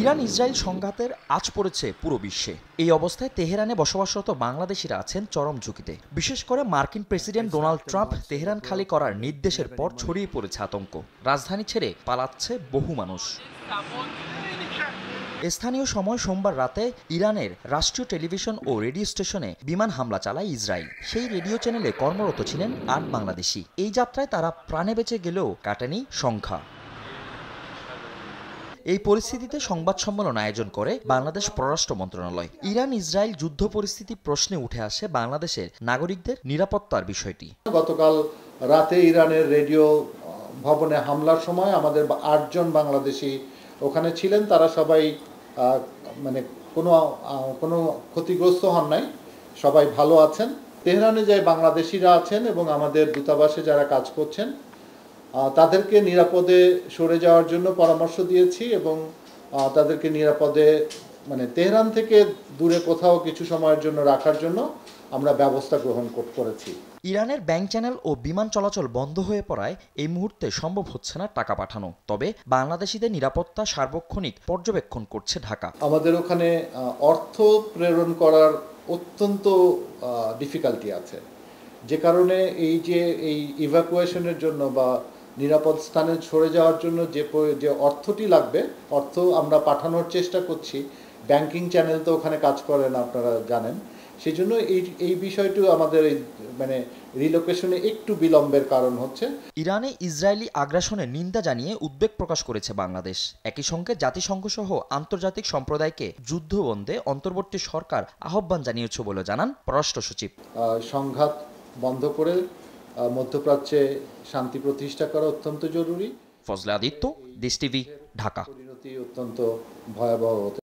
Iran Israel সংঘাতের আঁচ পড়েছে পুরো বিশ্বে। এই অবস্থায় তেহরানে বসবাসরত বাংলাদেশিরা আছেন চরম ঝুঁকিতে। বিশেষ করে মার্কিন প্রেসিডেন্ট ডোনাল্ড ট্রাম্প তেহরান খালি করার নির্দেশের পর ছড়িয়ে পড়েছে আতঙ্ক। রাজধানী ছেড়ে পালাচ্ছে বহু মানুষ। স্থানীয় সময় সোমবার রাতে ইরানের রাষ্ট্রীয় টেলিভিশন ও রেডিও স্টেশনে বিমান হামলা চালায় ইসরায়েল। সেই রেডিও চ্যানেলে কর্মরত ছিলেন ৮ বাংলাদেশি। এই যাত্রায় তারা প্রাণে বেঁচে গেলেও কাটেনি সংখ্যা। এই পরিস্থিতিতে সংবাদ সম্মেলন আয়োজন করে বাংলাদেশ পররাষ্ট্র মন্ত্রণালয়। ইরান ইসরায়েল যুদ্ধ পরিস্থিতি প্রশ্নে উঠে আসে বাংলাদেশের নাগরিকদের নিরাপত্তার বিষয়টি। গতকাল রাতে ইরানের রেডিও ভবনে হামলার সময় আমাদের ৮ জন বাংলাদেশি ওখানে ছিলেন। তারা সবাই কোনো ক্ষতিগ্রস্ত হন নাই, সবাই ভালো আছেন। তেহরানে যে বাংলাদেশিরা আছেন এবং আমাদের দূতাবাসে যারা কাজ করছেন তাদেরকে নিরাপদে সরে যাওয়ার জন্য পরামর্শ দিয়েছি এবং তাদেরকে নিরাপদে তেহরান থেকে দূরে কোথাও কিছু সময়ের জন্য রাখার জন্য আমরা ব্যবস্থা গ্রহণ করেছি। ইরানের ব্যাংক চ্যানেল ও বিমান চলাচল বন্ধ হয়ে পড়ায় এই মুহূর্তে সম্ভব হচ্ছে না টাকা পাঠানো। তবে বাংলাদেশিদের নিরাপত্তা সার্বক্ষণিক পর্যবেক্ষণ করছে ঢাকা। আমাদের ওখানে অর্থ প্রেরণ করার অত্যন্ত ডিফিকাল্টি আছে, যে কারণে এই ইভ্যাকুয়েশনের জন্য বা নিরাপদ স্থানে সরে যাওয়ার জন্য যে অর্থটি লাগবে, অর্থ আমরা পাঠানোর চেষ্টা করছি। ব্যাংকিং চ্যানেল তো ওখানে কাজ করে না, আপনারা জানেন। সেই জন্য এই বিষয়টি আমাদের রিলোকেশনে একটু বিলম্বের কারণ হচ্ছে। ইরানে ইসরায়েলি আগ্রাসনের নিন্দা জানিয়ে উদ্বেগ প্রকাশ করেছে বাংলাদেশ। একই সঙ্গে জাতিসংঘ সহ আন্তর্জাতিক সম্প্রদায়কে যুদ্ধবন্ধে অন্তর্বর্তী সরকার আহ্বান জানিয়েছে বলে জানান পররাষ্ট্র সচিব। সংঘাত বন্ধ করে মধ্যপ্রাচ্যে শান্তি প্রতিষ্ঠা করা অত্যন্ত জরুরি। ফজলে আদিত্য, দেশ টিভি, ঢাকা। পরিণতি অত্যন্ত ভয়াবহ হতে